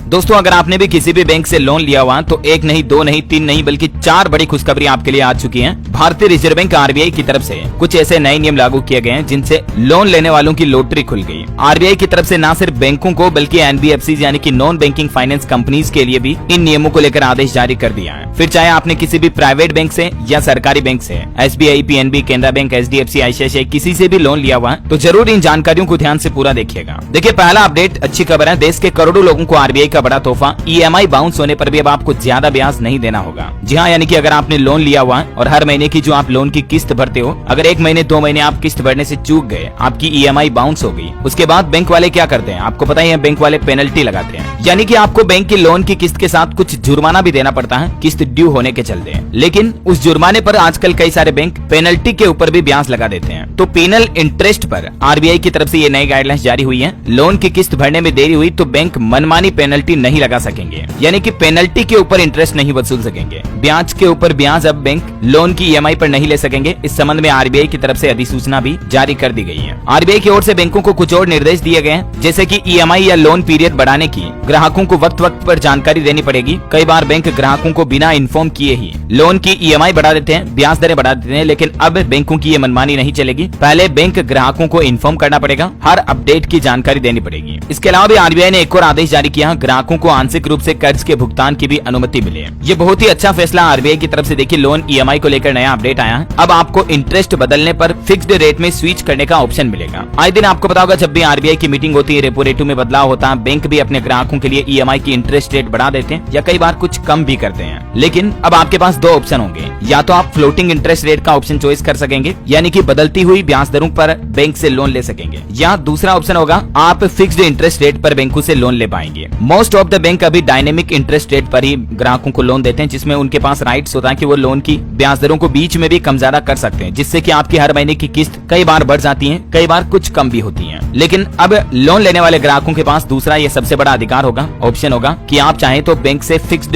दोस्तों अगर आपने भी किसी भी बैंक से लोन लिया हुआ तो एक नहीं, दो नहीं, तीन नहीं बल्कि 4 बड़ी खुशखबरी आपके लिए आ चुकी है। भारतीय रिजर्व बैंक आरबीआई की तरफ से कुछ ऐसे नए नियम लागू किए गए हैं जिनसे लोन लेने वालों की लॉटरी खुल गई। आरबीआई की तरफ से न सिर्फ बैंकों को बल्कि एनबीएफसी यानी कि नॉन बैंकिंग फाइनेंस कंपनीज के लिए भी इन नियमों को लेकर आदेश जारी कर दिया है। फिर चाहे आपने किसी भी प्राइवेट बैंक से या सरकारी बैंक से SBI, PNB, Canara bank, HDFC, ICICI किसी से भी लोन लिया हुआ तो जरूर इन जानकारियों को ध्यान से पूरा देखिएगा। देखिए पहला अपडेट अच्छी खबर है। देश के करोड़ों लोगों को आरबीआई का बड़ा तोहफा, ईएमआई बाउंस होने पर भी अब आपको ज्यादा ब्याज नहीं देना होगा। जी हाँ, यानी कि अगर आपने लोन लिया हुआ और हर महीने की जो आप लोन की किस्त भरते हो, अगर 1 महीने 2 महीने आप किस्त भरने से चूक गए, आपकी ईएमआई बाउंस हो गई, उसके बाद बैंक वाले क्या करते हैं आपको पता ही है, बैंक वाले पेनल्टी लगाते हैं। यानी कि आपको बैंक की लोन की किस्त के साथ कुछ जुर्माना भी देना पड़ता है किस्त ड्यू होने के चलते। लेकिन उस जुर्माने पर आजकल कई सारे बैंक पेनल्टी के ऊपर भी ब्याज लगा देते हैं। तो पेनल इंटरेस्ट पर आरबीआई की तरफ से ये नई गाइडलाइंस जारी हुई है। लोन की किस्त भरने में देरी हुई तो बैंक मनमानी पेनल्टी नहीं लगा सकेंगे, यानी कि पेनल्टी के ऊपर इंटरेस्ट नहीं वसूल सकेंगे। ब्याज के ऊपर ब्याज अब बैंक लोन की ईएमआई पर नहीं ले सकेंगे। इस संबंध में आरबीआई की तरफ से अधिसूचना भी जारी कर दी गई है। आरबीआई की ओर से बैंकों को कुछ और निर्देश दिए गए हैं, जैसे कि ईएमआई या लोन पीरियड बढ़ाने की ग्राहकों को वक्त वक्त पर जानकारी देनी पड़ेगी। कई बार बैंक ग्राहकों को बिना इन्फॉर्म किए ही लोन की ईएमआई बढ़ा देते हैं, ब्याज दरें बढ़ा देते हैं, लेकिन अब बैंकों की ये मनमानी नहीं चलेगी। पहले बैंक ग्राहकों को इन्फॉर्म करना पड़ेगा, हर अपडेट की जानकारी देनी पड़ेगी। इसके अलावा भी आरबीआई ने एक और आदेश जारी किया, ग्राहकों को आंशिक रूप से कर्ज के भुगतान की भी अनुमति मिले। ये बहुत ही अच्छा फैसला आरबीआई की तरफ से। देखिए लोन ईएमआई को लेकर नया अपडेट आया है। अब आपको इंटरेस्ट बदलने पर फिक्स्ड रेट में स्विच करने का ऑप्शन मिलेगा। आए दिन आपको पता होगा जब भी आरबीआई की मीटिंग होती है, रेपो रेटों में बदलाव होता है, बैंक भी अपने ग्राहकों के लिए ईएमआई की इंटरेस्ट रेट बढ़ा देते हैं या कई बार कुछ कम भी करते हैं। लेकिन अब आपके पास 2 ऑप्शन होंगे, या तो आप फ्लोटिंग इंटरेस्ट रेट का ऑप्शन चॉइस कर सकेंगे, यानी कि बदलती हुई ब्याज दरों पर बैंक से लोन ले सकेंगे, या दूसरा ऑप्शन होगा आप फिक्स्ड इंटरेस्ट रेट पर बैंकों से लोन ले पाएंगे। मोस्ट ऑफ द बैंक अभी डायनेमिक इंटरेस्ट रेट पर ही ग्राहकों को लोन देते हैं, जिसमें उनके पास राइट्स होता है कि वो लोन की ब्याज दरों को बीच में भी कम ज्यादा कर सकते हैं, जिससे कि आपकी हर महीने की किस्त कई बार बढ़ जाती है, कई बार कुछ कम भी होती है। लेकिन अब लोन लेने वाले ग्राहकों के पास दूसरा ये सबसे बड़ा अधिकार होगा, ऑप्शन होगा कि आप चाहें तो बैंक से फिक्स्ड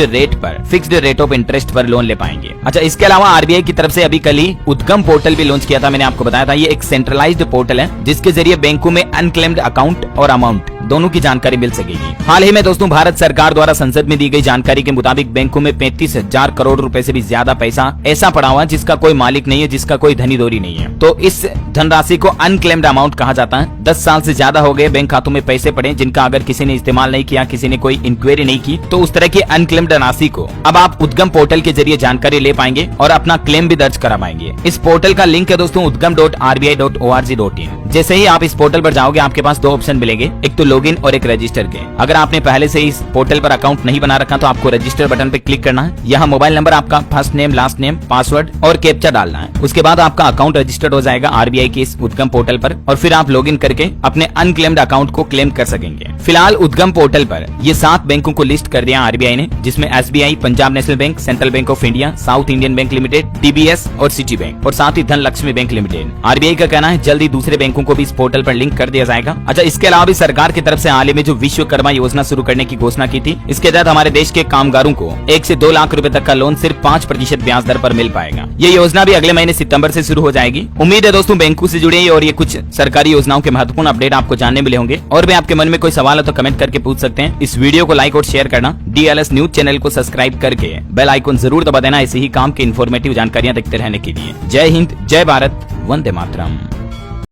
रेट ऑफ इंटरेस्ट पर लोन ले पाएंगे। अच्छा, इसके अलावा आरबीआई की तरफ से अभी कल ही उद्गम पोर्टल भी लॉन्च किया था। मैंने आपको बताया था ये एक सेंट्रलाइज्ड पोर्टल है जिसके जरिए बैंकों में अनक्लेम्ड अकाउंट और अमाउंट दोनों की जानकारी मिल सकेगी। हाल ही में दोस्तों भारत सरकार द्वारा संसद में दी गई जानकारी के मुताबिक बैंकों में 35,000 करोड़ रुपए से भी ज्यादा पैसा ऐसा पड़ा हुआ है जिसका कोई मालिक नहीं है, जिसका कोई धनी दोरी नहीं है। तो इस धनराशि को अनक्लेम्ड अमाउंट कहा जाता है। 10 साल से ज्यादा हो गए बैंक खातों में पैसे पड़े जिनका अगर किसी ने इस्तेमाल नहीं किया, किसी ने कोई इंक्वायरी नहीं की, तो उस तरह की अनक्लेम्ड राशि को अब आप उद्गम पोर्टल के जरिए जानकारी ले पाएंगे और अपना क्लेम भी दर्ज करा पाएंगे। इस पोर्टल का लिंक है दोस्तों udgam.rbi.org.in। जैसे ही आप इस पोर्टल पर जाओगे आपके पास 2 ऑप्शन मिलेंगे, एक तो लॉगिन और एक रजिस्टर के। अगर आपने पहले से इस पोर्टल पर अकाउंट नहीं बना रखा तो आपको रजिस्टर बटन पे क्लिक करना है। यहाँ मोबाइल नंबर, आपका first name, last name, password और कैप्चा डालना है। उसके बाद आपका अकाउंट रजिस्टर्ड हो जाएगा आरबीआई के इस उद्गम पोर्टल पर और फिर आप लॉगिन करके अपने अनक्लेम्ड अकाउंट को क्लेम कर सकेंगे। फिलहाल उद्गम पोर्टल पर ये 7 बैंकों को लिस्ट कर दिया आरबीआई ने, जिसमें SBI, Punjab national bank, central bank of India, south Indian bank limited, DBS और सिटी बैंक और साथ ही धनलक्ष्मी बैंक लिमिटेड। आरबीआई का कहना है जल्दी दूसरे बैंकों को भी इस पोर्टल पर लिंक कर दिया जाएगा। अच्छा, इसके अलावा भी सरकार की तरफ से हाल ही में जो विश्वकर्मा योजना शुरू करने की घोषणा की थी, इसके तहत हमारे देश के कामगारों को 1 से 2 लाख रुपए तक का लोन सिर्फ 5% ब्याज दर पर मिल पाएगा। ये योजना भी अगले महीने सितंबर से शुरू हो जाएगी। उम्मीद है दोस्तों बैंकों से जुड़े और ये कुछ सरकारी योजनाओं के महत्वपूर्ण अपडेट आपको जानने मिले होंगे। और भी आपके मन में कोई सवाल है तो कमेंट करके पूछ सकते हैं। इस वीडियो को लाइक और शेयर करना, डीएलएस न्यूज चैनल को सब्सक्राइब करके बेल आइकन जरूर दबा देना, ऐसे ही काम की इन्फॉर्मेटिव जानकारियां देखते रहने के लिए। जय हिंद, जय भारत, वंदे मातरम।